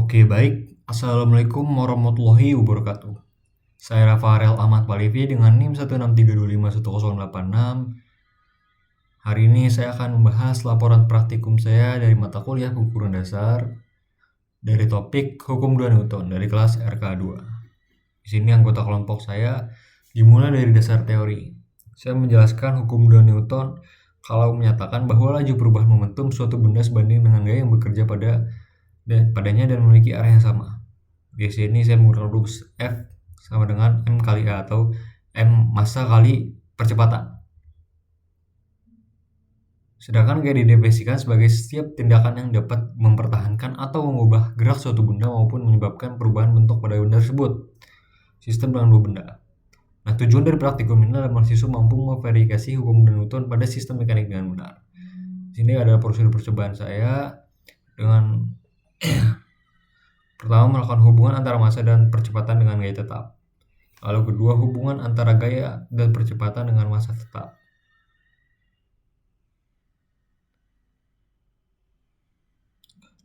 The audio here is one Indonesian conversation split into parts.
Oke, baik. Assalamualaikum warahmatullahi wabarakatuh. Saya Rafael Ahmad Palivi dengan NIM 163251086. Hari ini saya akan membahas laporan praktikum saya dari mata kuliah pengukuran dasar dari topik Hukum 2 Newton dari kelas RK2. Di sini anggota kelompok saya dimulai dari dasar teori. Saya menjelaskan Hukum 2 Newton kalau menyatakan bahwa laju perubahan momentum suatu benda sebanding dengan gaya yang bekerja padanya dan memiliki arah yang sama. Di sini saya menggunakan rumus F sama dengan M kali A atau M massa kali percepatan. Sedangkan gaya didefinisikan sebagai setiap tindakan yang dapat mempertahankan atau mengubah gerak suatu benda maupun menyebabkan perubahan bentuk pada benda tersebut. Sistem dengan dua benda. Nah, tujuan dari praktikum ini adalah mahasiswa mampu memverifikasi hukum Newton pada sistem mekanik dengan benar. Di sini ada prosedur percobaan saya dengan pertama, melakukan hubungan antara massa dan percepatan dengan gaya tetap. Lalu kedua, hubungan antara gaya dan percepatan dengan massa tetap.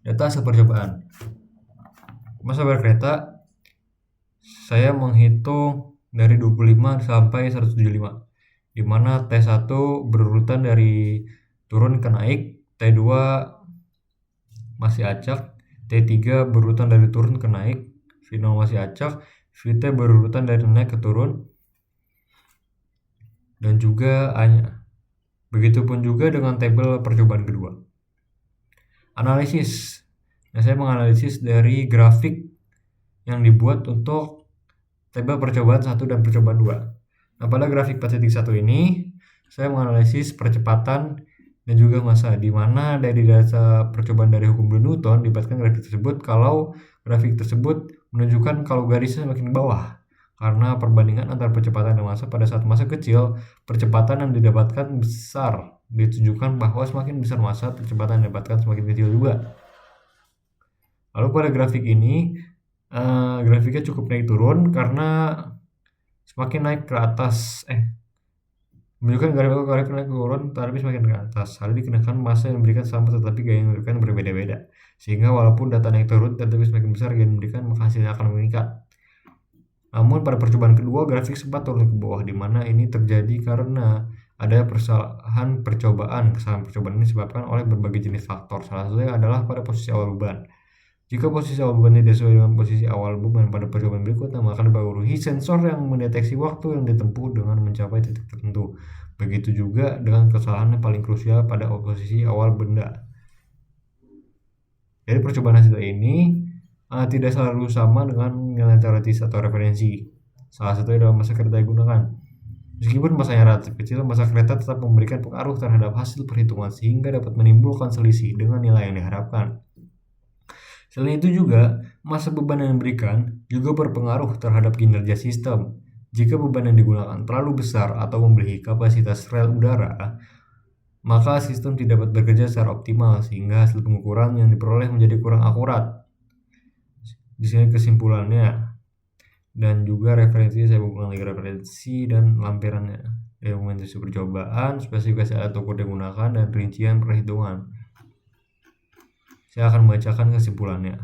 Data hasil percobaan. Massa berkereta saya menghitung dari 25 sampai 175, di mana T1 berurutan dari turun ke naik, T2 masih acak, T3 berurutan dari turun ke naik, V0 masih acak, Vt berurutan dari naik ke turun, dan juga A-nya. Begitupun juga dengan tabel percobaan kedua. Analisis. Nah, saya menganalisis dari grafik yang dibuat untuk tabel percobaan 1 dan percobaan 2. Nah, pada grafik 4.1 ini, saya menganalisis percepatan dan juga massa, di mana dari data percobaan dari hukum Newton dibuatkan grafik tersebut kalau grafik tersebut menunjukkan kalau garisnya semakin ke bawah karena perbandingan antara percepatan dan massa. Pada saat massa kecil, percepatan yang didapatkan besar, ditunjukkan bahwa semakin besar massa, percepatan yang didapatkan semakin kecil juga. Lalu pada grafik ini, grafiknya cukup naik turun karena semakin naik ke atas, menunjukkan grafik naik turun tapi semakin ke atas. Hal ini dikarenakan massa yang diberikan sama tetapi gaya yang diberikan berbeda-beda. Sehingga walaupun data naik turun tetapi semakin besar gaya yang diberikan, maka hasilnya akan meningkat. Namun pada percobaan kedua grafik sempat turun ke bawah, di mana ini terjadi karena ada kesalahan percobaan. Kesalahan percobaan ini disebabkan oleh berbagai jenis faktor. Salah satunya adalah pada posisi awal beban. Jika posisi awal beban tidak sesuai dengan posisi awal beban pada percobaan berikutnya, maka dipengaruhi sensor yang mendeteksi waktu yang ditempuh dengan mencapai titik tertentu. Begitu juga dengan kesalahan yang paling krusial pada posisi awal benda. Jadi percobaan hasil ini tidak selalu sama dengan nilai teoritis atau referensi. Salah satunya adalah massa kereta yang digunakan. Meskipun massanya relatif kecil, massa kereta tetap memberikan pengaruh terhadap hasil perhitungan sehingga dapat menimbulkan selisih dengan nilai yang diharapkan. Selain itu juga, massa beban yang diberikan juga berpengaruh terhadap kinerja sistem. Jika beban yang digunakan terlalu besar atau melebihi kapasitas rel udara, maka sistem tidak dapat bekerja secara optimal sehingga hasil pengukuran yang diperoleh menjadi kurang akurat. Di sini kesimpulannya dan juga referensi, saya mengulang lagi referensi dan lampirannya. Dokumentasi percobaan, spesifikasi alat ukur yang digunakan, dan rincian perhitungan. Saya akan membacakan kesimpulannya.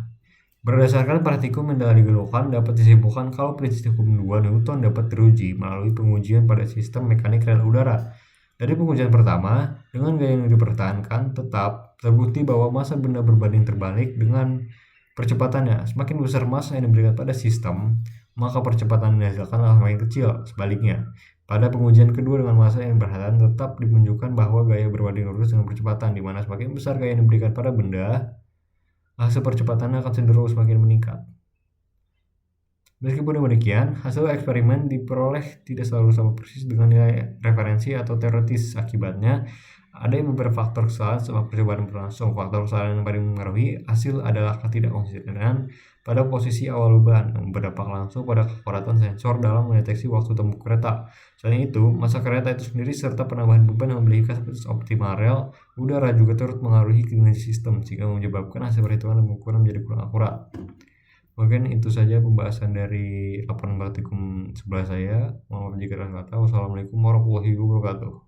Berdasarkan praktikum yang telah digelukan, dapat disimpulkan kalau prinsip hukum 2 Newton dapat teruji melalui pengujian pada sistem mekanik rel udara. Dari pengujian pertama, dengan gaya yang dipertahankan, tetap terbukti bahwa massa benda berbanding terbalik dengan percepatannya. Semakin besar massa yang diberikan pada sistem, maka percepatan yang dihasilkan akan semakin kecil. Sebaliknya, pada pengujian kedua dengan massa yang berhadapan, tetap menunjukkan bahwa gaya berbanding lurus dengan percepatan, di mana semakin besar gaya yang diberikan pada benda, hasil percepatannya akan cenderung semakin meningkat. Meskipun demikian, hasil eksperimen diperoleh tidak selalu sama persis dengan nilai referensi atau teoritis. Akibatnya, ada yang beberapa faktor kesalahan selama percobaan berlangsung. Faktor kesalahan yang paling mempengaruhi hasil adalah ketidakkonsistenan pada posisi awal beban yang berdampak langsung pada keakuratan sensor dalam mendeteksi waktu tempuh kereta. Selain itu, massa kereta itu sendiri serta penambahan beban yang memiliki kapasitas optimal rel udara juga turut mengaruhi kinerja sistem sehingga menyebabkan hasil perhitungan dan pengukuran menjadi kurang akurat. Mungkin itu saja pembahasan dari laporan praktikum sebelah saya. Mohon maaf jika ada salah kata. Wassalamualaikum warahmatullahi wabarakatuh.